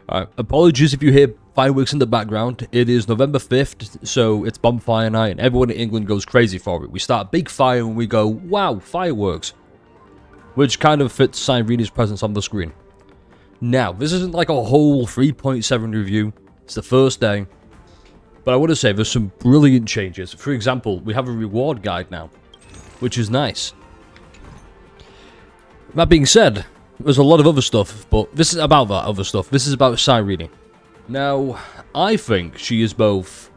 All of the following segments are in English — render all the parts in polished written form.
Apologies if you hear fireworks in the background. It is November 5th, so it's bonfire night, and everyone in England goes crazy for it. We start a big fire and we go, wow, fireworks. Which kind of fits Cyrene's presence on the screen. Now, this isn't like a whole 3.7 review. It's the first day. But I want to say there's some brilliant changes. For example, we have a reward guide now, which is nice. That being said, there's a lot of other stuff, but this is about that other stuff. This is about Cyrene. Now, I think she is both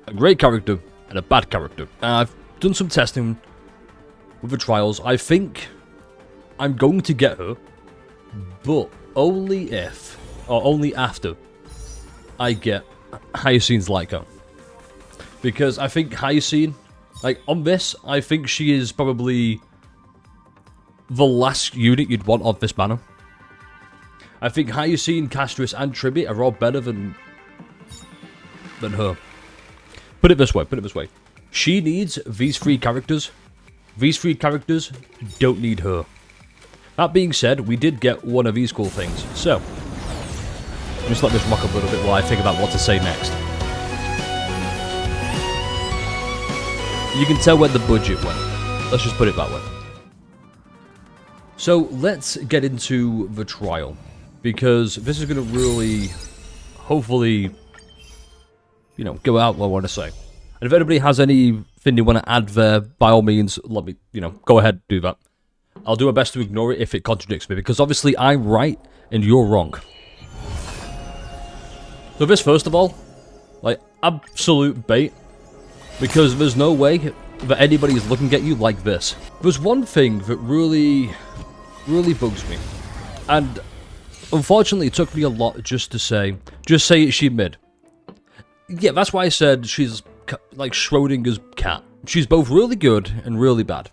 a great character and a bad character. I've done some testing with the trials. I think I'm going to get her, but only if, or only after, I get Hyacine's Lyco. Because I think Hyacine, like, on this, I think she is probably the last unit you'd want of this banner. I think Hyacine, Castris, and Tribute are all better than her. Put it this way. She needs these three characters. These three characters don't need her. That being said, we did get one of these cool things. So, just let this rock up a little bit while I think about what to say next. You can tell where the budget went. Let's just put it that way. So, let's get into the trial. Because this is going to really, hopefully, you know, go out what I want to say. And if anybody has anything they want to add there, by all means, let me, you know, go ahead and do that. I'll do my best to ignore it if it contradicts me. Because obviously I'm right and you're wrong. So this, first of all, like, absolute bait. Because there's no way that anybody is looking at you like this. There's one thing that really bugs me. And unfortunately, it took me a lot just to say, is she mid? Yeah, that's why I said she's like Schrodinger's cat. She's both really good and really bad.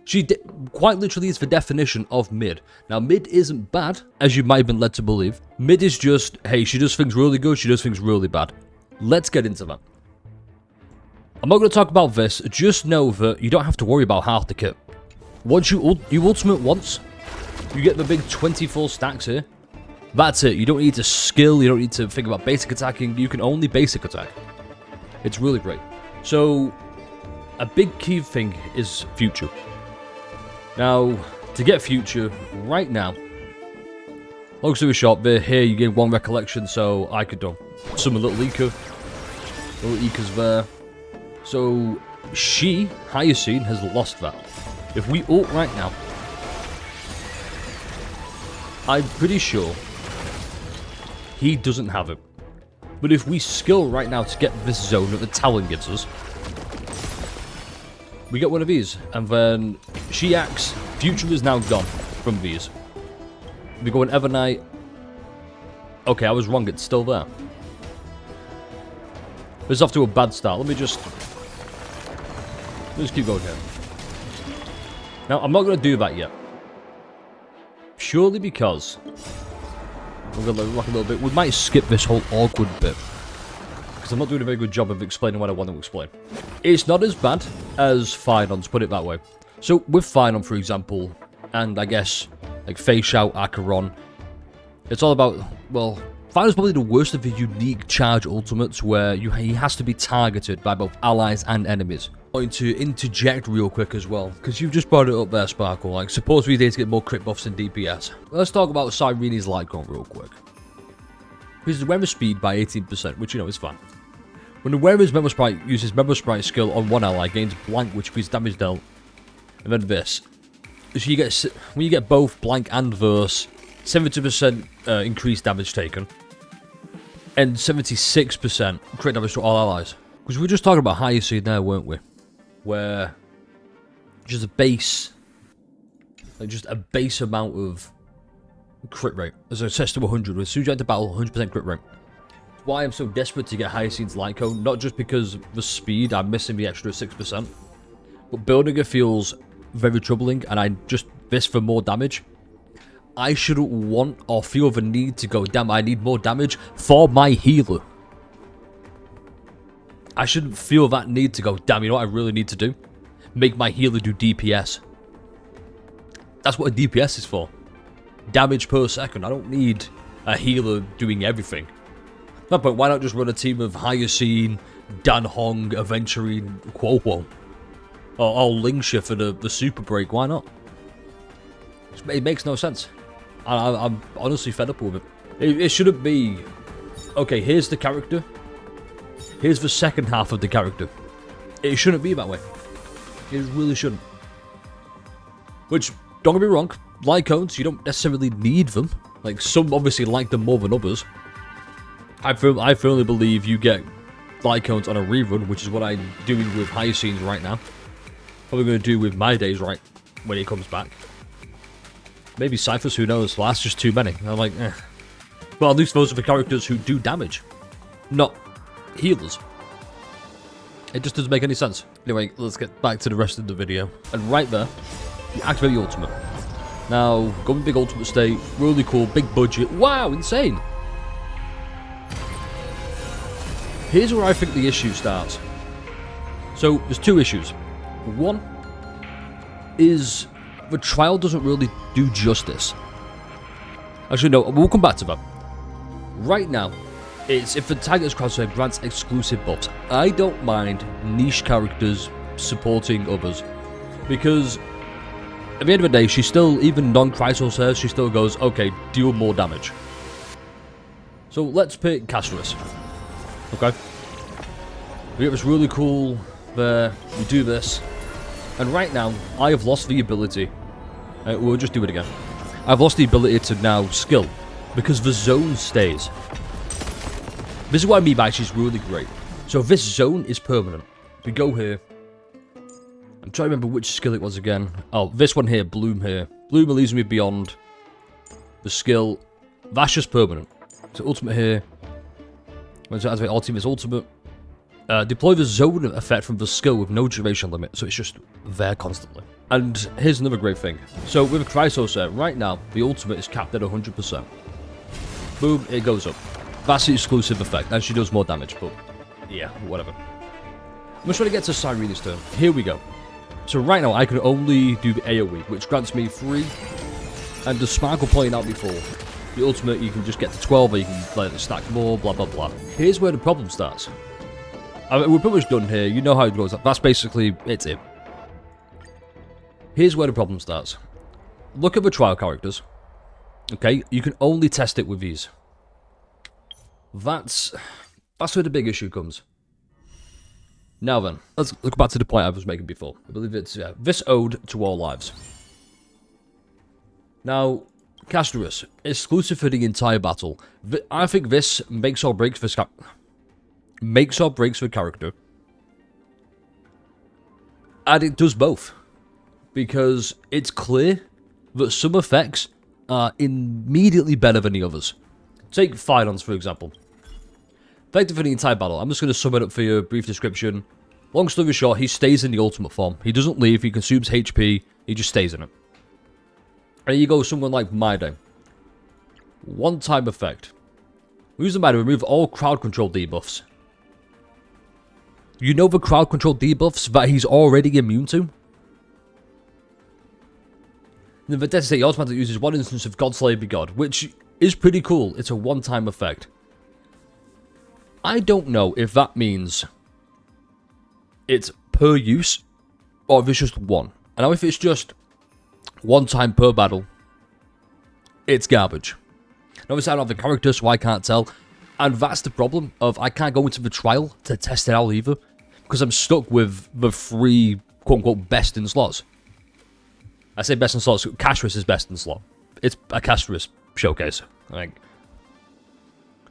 She quite literally is the definition of mid. Now, mid isn't bad, as you might have been led to believe. Mid is just, hey, she does things really good, she does things really bad. Let's get into that. I'm not going to talk about this, just know that you don't have to worry about half the kit. Once you ultimate once, you get the big 24 stacks here. That's it. You don't need to skill, you don't need to think about basic attacking, you can only basic attack. It's really great. So, a big key thing is future. Now, to get future, right now, long story short, they're here, you gain one recollection, so I could do some little Eco. Little Eco's there. So, Hyacine, has lost that. If we ult right now, I'm pretty sure he doesn't have it. But if we skill right now to get this zone that the Talon gives us, we get one of these. And then she acts. Future is now gone from these. We go an Evernight. Okay, I was wrong. It's still there. This is off to a bad start. Let's just keep going here. Now, I'm not going to do that yet. Purely because we're going to rock a little bit. We might skip this whole awkward bit. Because I'm not doing a very good job of explaining what I want to explain. It's not as bad as Finon's, put it that way. So, with Finon, for example, and I guess, like, Fei Shout, Acheron, it's all about, well, Finon's probably the worst of the unique charge ultimates where he has to be targeted by both allies and enemies. I'm going to interject real quick as well, because you've just brought it up there, Sparkle. Like, suppose we need to get more crit buffs and DPS. Let's talk about Cyrene's Lycon real quick. Because the wearer speed by 18%, which, you know, is fine. When the wearer's Memo Sprite uses Memo Sprite skill on one ally, gains blank, which increases damage dealt. And then this. So you get, when you get both blank and verse, 70% increased damage taken. And 76% crit damage to all allies. Because we were just talking about Hyacine there, weren't we? Where just a base, like just a base amount of crit rate. As I said to 100, as soon as you enter battle, 100% crit rate. That's why I'm so desperate to get Hyacine's Lyco, not just because of the speed, I'm missing the extra 6%. But building it feels very troubling, and I just this for more damage. I shouldn't want or feel the need to go, damn, I need more damage for my healer. I shouldn't feel that need to go, damn, you know what I really need to do? Make my healer do DPS. That's what a DPS is for. Damage per second. I don't need a healer doing everything. At that point, why not just run a team of Hyacinth, Dan Hong, Aventurine, Quo, or Lingxia for the super break? Why not? It makes no sense. I'm honestly fed up with it. It shouldn't be, okay, here's the character, here's the second half of the character. It shouldn't be that way. It really shouldn't. Which, don't get me wrong, Lycones, you don't necessarily need them. Like, some obviously like them more than others. I firmly believe you get Lycones on a rerun, which is what I'm doing with Hyacinth right now. Probably going to do with my days right when he comes back. Maybe Cyphers, who knows? Well, that's just too many. I'm like, eh. Well, at least those are the characters who do damage, not healers. It just doesn't make any sense. Anyway, let's get back to the rest of the video. And right there, you activate the ultimate. Now, going big ultimate state, really cool, big budget. Wow, insane. Here's where I think the issue starts. So, there's two issues. One is the trial doesn't really do justice. Actually, no, we'll come back to that. Right now, it's if the Tiger's Crosshair grants exclusive buffs. I don't mind niche characters supporting others, because at the end of the day, she still, even non-Chrysos, she still goes, okay, deal more damage. So let's pick Casterus. Okay. We get this really cool there, we do this, and right now, I have lost the ability, we'll just do it again. I've lost the ability to now skill, because the zone stays. This is why Meebite is really great. So this zone is permanent. We go here. I'm trying to remember which skill it was again. Oh, this one here, Bloom here. Bloom leaves me beyond the skill. That's just permanent. So ultimate here. When to activate all teammates ultimate. Deploy the zone effect from the skill with no duration limit. So it's just there constantly. And here's another great thing. So with Chrysos right now, the ultimate is capped at 100%. Boom, it goes up. That's the exclusive effect, and she does more damage, but yeah, whatever. I'm just trying to get to Cyrene's turn. Here we go. So right now, I can only do the AoE, which grants me 3, and the Sparkle playing out before. The ultimate, you can just get to 12, or you can let it stack more, blah, blah, blah. Here's where the problem starts. I mean, we're pretty much done here. You know how it goes. That's basically it. Here's where the problem starts. Look at the trial characters. Okay, you can only test it with these. That's where the big issue comes. Now then, let's look back to the point I was making before. I believe it's this ode to all lives. Now, Casterus, exclusive for the entire battle. I think this makes or breaks the character. And it does both. Because it's clear that some effects are immediately better than the others. Take Phytons, for example. Effective for the entire battle. I'm just going to sum it up for you, a brief description. Long story short, he stays in the ultimate form. He doesn't leave, he consumes HP, he just stays in it. And you go someone like Maide. One-time effect. Use the Maide, remove all crowd control debuffs. You know the crowd control debuffs that he's already immune to? And the Dead State automatically uses one instance of Godslayer Be God, which is pretty cool. It's a one-time effect. I don't know if that means it's per use or if it's just one. And now if it's just one time per battle, it's garbage. And obviously I don't have the character, so I can't tell. And that's the problem of I can't go into the trial to test it out either, because I'm stuck with the 3 quote-unquote best in slots. I say best in slots, Casterus is best in slot. It's a Casterus showcase.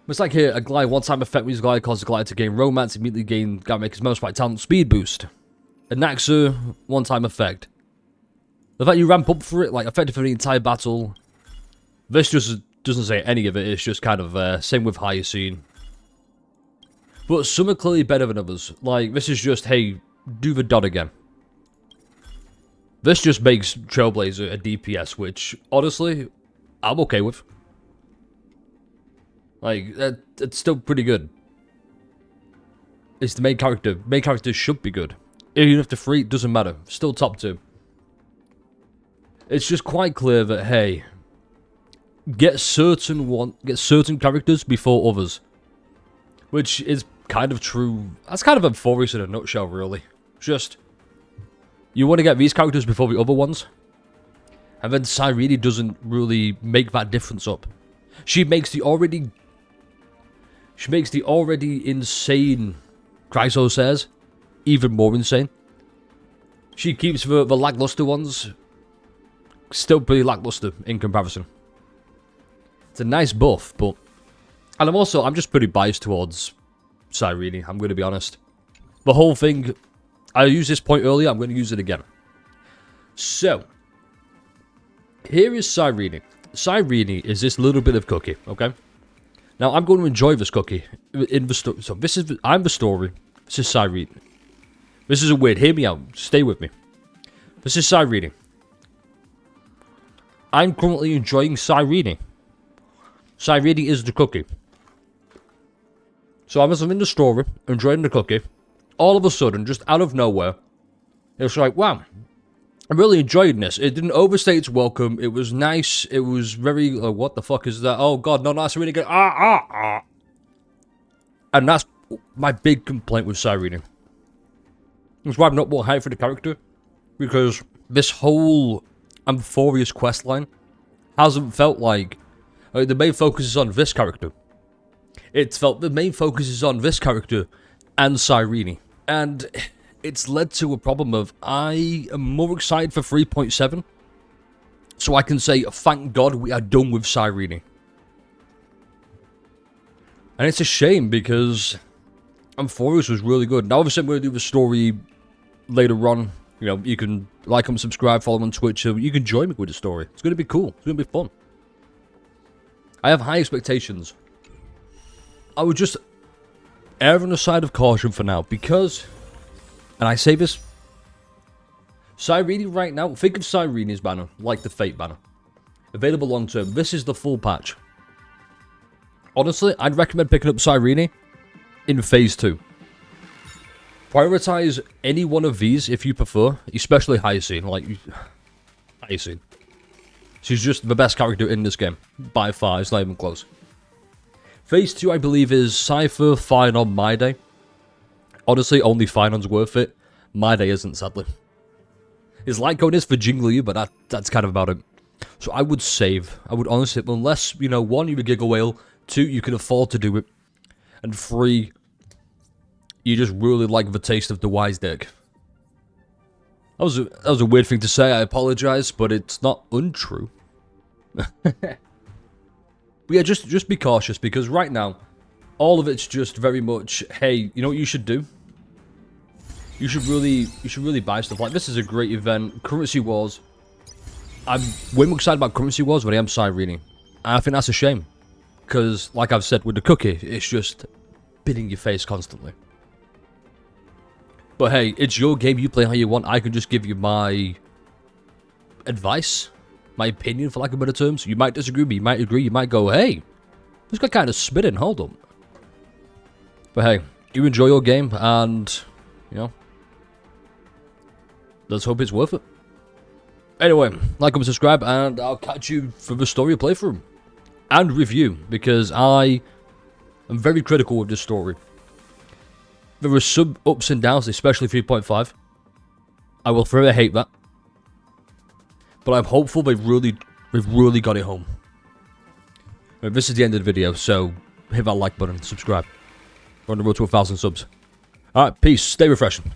It's like here, a glide one-time effect with his glide causes the glider to gain romance, immediately gain Gammaker's most right talent speed boost. A Naxxu, one-time effect. The fact you ramp up for it, like effective for the entire battle. This just doesn't say any of it, it's just kind of same with Hyacinth. But some are clearly better than others. Like, this is just, hey, do the dot again. This just makes Trailblazer a DPS, which, honestly, I'm okay with. Like, it's still pretty good. It's the main character. Main characters should be good. Even if the 3, doesn't matter. Still top 2. It's just quite clear that, hey, get certain characters before others, which is kind of true. That's kind of Euphorious in a nutshell, really. Just you want to get these characters before the other ones, and then Cyrene doesn't really make that difference up. She makes the already insane Chrysos says even more insane. She keeps the lackluster ones still pretty lackluster in comparison. It's a nice buff, but... And I'm just pretty biased towards Cyrene, I'm going to be honest. The whole thing... I used this point earlier, I'm going to use it again. So... Here is Cyrene. Cyrene is this little bit of cookie, okay? Now, I'm going to enjoy this cookie in the story. So, I'm the story. This is Cyrene. This is a weird. Hear me out. Stay with me. This is Cyrene. I'm currently enjoying Cyrene. Cyrene is the cookie. So, I'm in the story, enjoying the cookie. All of a sudden, just out of nowhere, it's like, wow. I'm really enjoying this. It didn't overstay its welcome. It was nice. It was very... what the fuck is that? Oh, God. No, that's really good. And that's my big complaint with Cyrene. That's why I'm not more hyped for the character. Because this whole Euphorious questline hasn't felt like... the main focus is on this character. It's felt the main focus is on this character and Cyrene. And... it's led to a problem of I am more excited for 3.7. So I can say, thank God we are done with Cyrene. And it's a shame because Euphorious was really good. Now obviously I'm going to do the story later on. You know, you can like and subscribe, follow on Twitch. So you can join me with the story. It's going to be cool. It's going to be fun. I have high expectations. I would just err on the side of caution for now because... And I say this, Cyrene right now, think of Cyrene's banner like the Fate banner. Available long term, this is the full patch. Honestly, I'd recommend picking up Cyrene in Phase 2. Prioritize any one of these if you prefer, especially Hyacine, like, Hyacine. She's just the best character in this game, by far, it's not even close. Phase 2, I believe, is Cypher, Phynon, My Day. Honestly, only Phynon's worth it. My Day isn't, sadly. His light cone is for Jingliu, but that's kind of about it. So I would save. I would honestly, unless, you know, 1, you're a Giga Whale, 2, you can afford to do it, and 3, you just really like the taste of the Wise deck. That was a weird thing to say, I apologize, but it's not untrue. But yeah, just be cautious, because right now, all of it's just very much, hey, you know what you should do? You should really buy stuff. Like, this is a great event. Currency Wars. I'm way more excited about Currency Wars than I am Cyrene. And I think that's a shame. Because, like I've said with the cookie, it's just been in your face constantly. But hey, it's your game. You play how you want. I can just give you my advice. My opinion, for lack of better terms. You might disagree, but you might agree. You might go, hey, this guy kind of spitting. Hold up. But hey, you enjoy your game, and, you know, let's hope it's worth it. Anyway, like and subscribe, and I'll catch you for the story playthrough. And review, because I am very critical of this story. There are some ups and downs, especially 3.5. I will forever hate that. But I'm hopeful they've really got it home. This is the end of the video, so hit that like button, subscribe. We're on the road to 1,000 subs. Alright, peace. Stay refreshing.